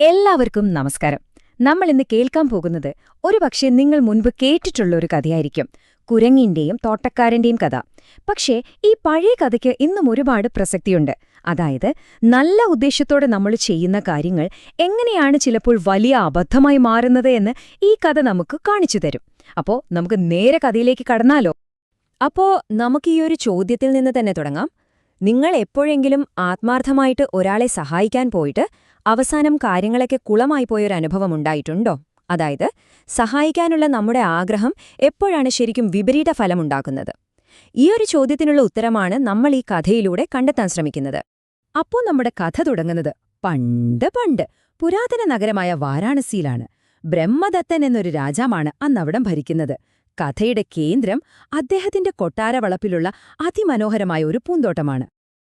എല്ലാവർക്കും നമസ്കാരം. നമ്മൾ ഇന്ന് കേൾക്കാൻ പോകുന്നത് ഒരുപക്ഷെ നിങ്ങൾ മുൻപ് കേട്ടിട്ടുള്ള ഒരു കഥയായിരിക്കും. കുരങ്ങിന്റെയും തോട്ടക്കാരന്റെയും കഥ. പക്ഷേ ഈ പഴയ കഥയ്ക്ക് ഇന്നും ഒരുപാട് പ്രസക്തിയുണ്ട്. അതായത് നല്ല ഉദ്ദേശത്തോടെ നമ്മൾ ചെയ്യുന്ന കാര്യങ്ങൾ എങ്ങനെയാണ് ചിലപ്പോൾ വലിയ അബദ്ധമായി മാറുന്നത് എന്ന് ഈ കഥ നമുക്ക് കാണിച്ചു തരും. അപ്പോ നമുക്ക് നേരെ കഥയിലേക്ക് കടന്നാലോ? അപ്പോ നമുക്ക് ഈ ഒരു ചോദ്യത്തിൽ നിന്ന് തന്നെ തുടങ്ങാം. നിങ്ങൾ എപ്പോഴെങ്കിലും ആത്മാർത്ഥമായിട്ട് ഒരാളെ സഹായിക്കാൻ പോയിട്ട് അവസാനം കാര്യങ്ങളൊക്കെ കുളമായി പോയൊരനുഭവം ഉണ്ടായിട്ടുണ്ടോ? അതായത് സഹായിക്കാനുള്ള നമ്മുടെ ആഗ്രഹം എപ്പോഴാണ് ശരിക്കും വിപരീത ഫലമുണ്ടാക്കുന്നത്? ഈ ഒരു ചോദ്യത്തിനുള്ള ഉത്തരമാണ് നമ്മൾ ഈ കഥയിലൂടെ കണ്ടെത്താൻ ശ്രമിക്കുന്നത്. അപ്പോൾ നമ്മുടെ കഥ തുടങ്ങുന്നത് പണ്ട് പണ്ട് പുരാതന നഗരമായ വാരാണസിയിലാണ്. ബ്രഹ്മദത്തൻ എന്നൊരു രാജാവാണ് അന്നവിടം ഭരിക്കുന്നത്. കഥയുടെ കേന്ദ്രം അദ്ദേഹത്തിന്റെ കൊട്ടാരവളപ്പിലുള്ള അതിമനോഹരമായ ഒരു പൂന്തോട്ടമാണ്.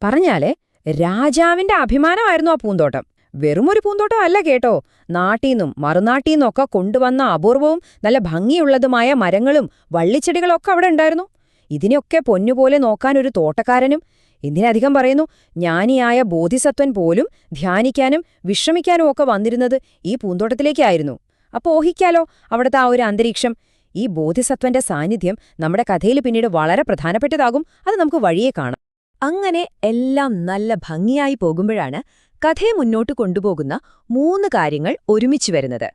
പറഞ്ഞാലേ രാജാവിന്റെ അഭിമാനമായിരുന്നു ആ പൂന്തോട്ടം. വെറുമൊരു പൂന്തോട്ടമല്ല കേട്ടോ. നാട്ടീന്നും മറുനാട്ടീന്നും ഒക്കെ കൊണ്ടുവന്ന അപൂർവവും നല്ല ഭംഗിയുള്ളതുമായ മരങ്ങളും വള്ളിച്ചെടികളൊക്കെ അവിടെ ഉണ്ടായിരുന്നു. ഇതിനെയൊക്കെ പൊന്നുപോലെ നോക്കാനൊരു തോട്ടക്കാരനും, എന്തിനധികം പറയുന്നു, ജ്ഞാനിയായ ബോധിസത്വൻ പോലും ധ്യാനിക്കാനും വിശ്രമിക്കാനും ഒക്കെ വന്നിരുന്നത് ഈ പൂന്തോട്ടത്തിലേക്കായിരുന്നു. അപ്പോൾ ഊഹിക്കാലോ അവിടുത്തെ ആ ഒരു അന്തരീക്ഷം. ഈ ബോധിസത്വന്റെ സാന്നിധ്യം നമ്മുടെ കഥയിൽ പിന്നീട് വളരെ പ്രധാനപ്പെട്ടതാകും. അത് നമുക്ക് വഴിയെ കാണാം. അങ്ങനെ എല്ലാം നല്ല ഭംഗിയായി പോകുമ്പോഴാണ് കഥയെ മുന്നോട്ട് കൊണ്ടുപോകുന്ന 3 കാര്യങ്ങൾ ഒരുമിച്ച് വരുന്നത്.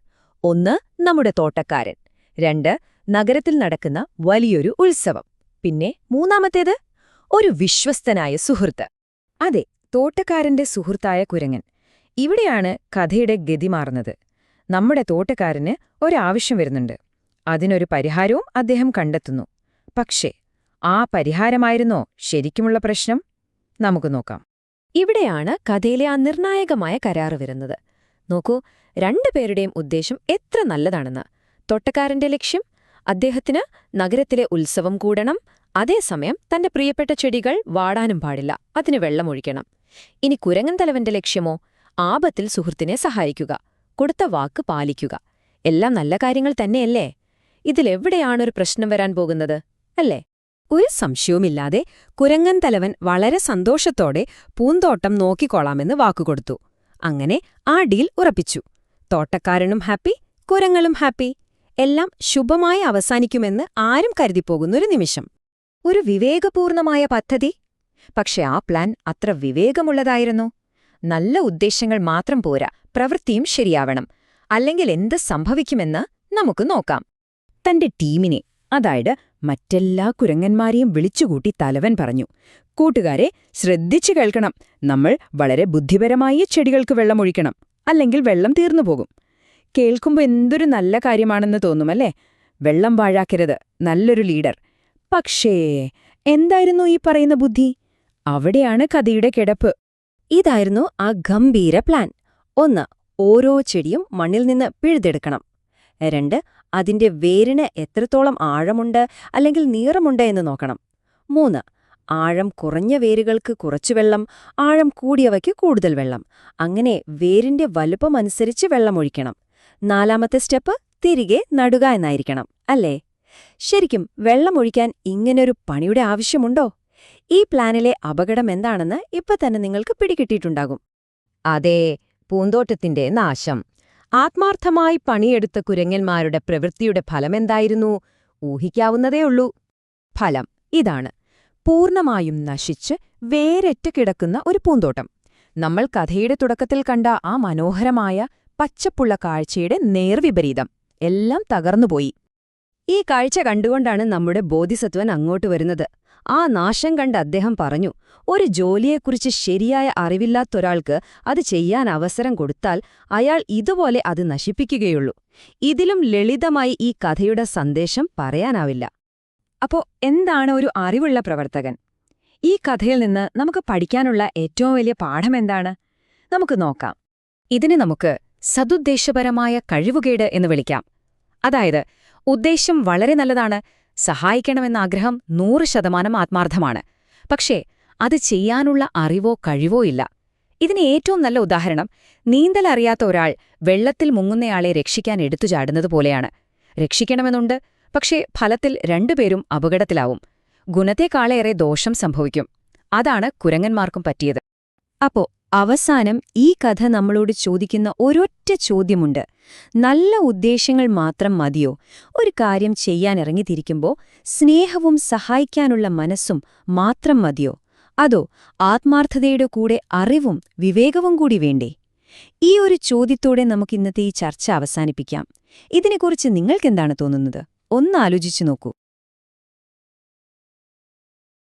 1, നമ്മുടെ തോട്ടക്കാരൻ. 2, നഗരത്തിൽ നടക്കുന്ന വലിയൊരു ഉത്സവം. പിന്നെ മൂന്നാമത്തേത്, ഒരു വിശ്വസ്തനായ സുഹൃത്ത്. അതെ, തോട്ടക്കാരന്റെ സുഹൃത്തായ കുരങ്ങൻ. ഇവിടെയാണ് കഥയുടെ ഗതി മാറുന്നത്. നമ്മുടെ തോട്ടക്കാരന് ഒരാവശ്യം വരുന്നുണ്ട്. അതിനൊരു പരിഹാരവും അദ്ദേഹം കണ്ടെത്തുന്നു. പക്ഷേ ആ പരിഹാരമായിരുന്നോ ശരിക്കുമുള്ള പ്രശ്നം? നമുക്ക് നോക്കാം. ഇവിടെയാണ് കഥയിലെ ആ നിർണായകമായ കരാറ് വരുന്നത്. നോക്കൂ, രണ്ടുപേരുടെയും ഉദ്ദേശം എത്ര നല്ലതാണെന്ന്. തോട്ടക്കാരന്റെ ലക്ഷ്യം, അദ്ദേഹത്തിന് നഗരത്തിലെ ഉത്സവം കൂടണം. അതേസമയം തന്റെ പ്രിയപ്പെട്ട ചെടികൾ വാടാനും പാടില്ല, അതിന് വെള്ളമൊഴിക്കണം. ഇനി കുരങ്ങൻ തലവന്റെ ലക്ഷ്യമോ, ആപത്തിൽ സുഹൃത്തിനെ സഹായിക്കുക, കൊടുത്ത വാക്ക് പാലിക്കുക. എല്ലാം നല്ല കാര്യങ്ങൾ തന്നെയല്ലേ? ഇതിലെവിടെയാണൊരു പ്രശ്നം വരാൻ പോകുന്നത്, അല്ലേ? ഒരു സംശയവുമില്ലാതെ കുരങ്ങൻ തലവൻ വളരെ സന്തോഷത്തോടെ പൂന്തോട്ടം നോക്കിക്കോളാമെന്ന് വാക്കുകൊടുത്തു. അങ്ങനെ ആ ഡീൽ ഉറപ്പിച്ചു. തോട്ടക്കാരനും ഹാപ്പി, കുരങ്ങളും ഹാപ്പി. എല്ലാം ശുഭമായി അവസാനിക്കുമെന്ന് ആരും കരുതിപ്പോകുന്നൊരു നിമിഷം. ഒരു വിവേകപൂർണമായ പദ്ധതി. പക്ഷെ ആ പ്ലാൻ അത്ര വിവേകമുള്ളതായിരുന്നു? നല്ല ഉദ്ദേശങ്ങൾ മാത്രം പോരാ, പ്രവൃത്തിയും ശരിയാവണം. അല്ലെങ്കിൽ എന്ത് സംഭവിക്കുമെന്ന് നമുക്ക് നോക്കാം. തന്റെ ടീമിനെ, അതായത് മറ്റെല്ലാ കുരങ്ങന്മാരെയും വിളിച്ചുകൂട്ടി തലവൻ പറഞ്ഞു, കൂട്ടുകാരെ, ശ്രദ്ധിച്ചു കേൾക്കണം. നമ്മൾ വളരെ ബുദ്ധിപരമായി ചെടികൾക്ക് വെള്ളമൊഴിക്കണം, അല്ലെങ്കിൽ വെള്ളം തീർന്നുപോകും. കേൾക്കുമ്പോൾ എന്തൊരു നല്ല കാര്യമാണെന്ന് തോന്നുമല്ലേ? വെള്ളം പാഴാക്കരുത്, നല്ലൊരു ലീഡർ. പക്ഷേ എന്തായിരുന്നു ഈ പറയുന്ന ബുദ്ധി? അവിടെയാണ് കഥയുടെ കിടപ്പ്. ഇതായിരുന്നു ആ ഗംഭീര പ്ലാൻ. 1, ഓരോ ചെടിയും മണ്ണിൽ നിന്ന് പിഴുതെടുക്കണം. 2, അതിന്റെ വേരിന് എത്രത്തോളം ആഴമുണ്ട് അല്ലെങ്കിൽ നീളമുണ്ട് എന്ന് നോക്കണം. 3, ആഴം കുറഞ്ഞ വേരുകൾക്ക് കുറച്ചു വെള്ളം, ആഴം കൂടിയവയ്ക്ക് കൂടുതൽ വെള്ളം. അങ്ങനെ വേരിന്റെ വലുപ്പമനുസരിച്ച് വെള്ളമൊഴിക്കണം. 4ാമത്തെ സ്റ്റെപ്പ്, തിരികെ നടുക എന്നായിരിക്കണം, അല്ലേ? ശരിക്കും വെള്ളമൊഴിക്കാൻ ഇങ്ങനൊരു പണിയുടെ ആവശ്യമുണ്ടോ? ഈ പ്ലാനിലെ അപകടം എന്താണെന്ന് ഇപ്പൊ തന്നെ നിങ്ങൾക്ക് പിടികിട്ടിയിട്ടുണ്ടാകും. അതേ, പൂന്തോട്ടത്തിന്റെ നാശം. ആത്മാർത്ഥമായി പണിയെടുത്ത കുരങ്ങന്മാരുടെ പ്രവൃത്തിയുടെ ഫലമെന്തായിരുന്നു? ഊഹിക്കാവുന്നതേയുള്ളൂ. ഫലം ഇതാണ്: പൂർണ്ണമായും നശിച്ച് വേരറ്റ് കിടക്കുന്ന ഒരു പൂന്തോട്ടം. നമ്മൾ കഥയുടെ തുടക്കത്തിൽ കണ്ട ആ മനോഹരമായ പച്ചപ്പുള്ള കാഴ്ചയുടെ നേർവിപരീതം. എല്ലാം തകർന്നുപോയി. ഈ കാഴ്ച കണ്ടുകൊണ്ടാണ് നമ്മുടെ ബോധിസത്വൻ അങ്ങോട്ട് വരുന്നത്. ആ നാശം കണ്ട് അദ്ദേഹം പറഞ്ഞു, ഒരു ജോലിയെക്കുറിച്ച് ശരിയായ അറിവില്ലാത്തൊരാൾക്ക് അത് ചെയ്യാൻ അവസരം കൊടുത്താൽ അയാൾ ഇതുപോലെ അത് നശിപ്പിക്കുകയുള്ളൂ. ഇതിലും ലളിതമായി ഈ കഥയുടെ സന്ദേശം പറയാനാവില്ല. അപ്പോ എന്താണ് ഒരു അറിവുള്ള പ്രവർത്തകൻ? ഈ കഥയിൽ നിന്ന് നമുക്ക് പഠിക്കാനുള്ള ഏറ്റവും വലിയ പാഠമെന്താണ്? നമുക്ക് നോക്കാം. ഇതിനെ നമുക്ക് സദുദ്ദേശപരമായ കഴിവുകേട് എന്ന് വിളിക്കാം. അതായത് ഉദ്ദേശ്യം വളരെ നല്ലതാണ്, സഹായിക്കണമെന്ന ആഗ്രഹം 100% ആത്മാർത്ഥമാണ്. പക്ഷേ അത് ചെയ്യാനുള്ള അറിവോ കഴിവോ ഇല്ല. ഇതിന് ഏറ്റവും നല്ല ഉദാഹരണം, നീന്തലറിയാത്ത ഒരാൾ വെള്ളത്തിൽ മുങ്ങുന്നയാളെ രക്ഷിക്കാൻ എടുത്തുചാടുന്നത് പോലെയാണ്. രക്ഷിക്കണമെന്നുണ്ട്, പക്ഷേ ഫലത്തിൽ രണ്ടുപേരും അപകടത്തിലാവും. ഗുണത്തെക്കാളേറെ ദോഷം സംഭവിക്കും. അതാണ് കുരങ്ങന്മാർക്കും പറ്റിയത്. അപ്പോ അവസാനം ഈ കഥ നമ്മളോട് ചോദിക്കുന്ന ഒരൊറ്റ ചോദ്യമുണ്ട്. നല്ല ഉദ്ദേശങ്ങൾ മാത്രം മതിയോ ഒരു കാര്യം ചെയ്യാനിറങ്ങിത്തിരിക്കുമ്പോൾ? സ്നേഹവും സഹായിക്കാനുള്ള മനസ്സും മാത്രം മതിയോ? അതോ ആത്മാർത്ഥതയുടെ കൂടെ അറിവും വിവേകവും കൂടി വേണ്ടേ? ഈ ഒരു ചോദ്യത്തോടെ നമുക്കിന്നത്തെ ഈ ചർച്ച അവസാനിപ്പിക്കാം. ഇതിനെക്കുറിച്ച് നിങ്ങൾക്കെന്താണ് തോന്നുന്നത്? ഒന്ന് ആലോചിച്ചു നോക്കൂ.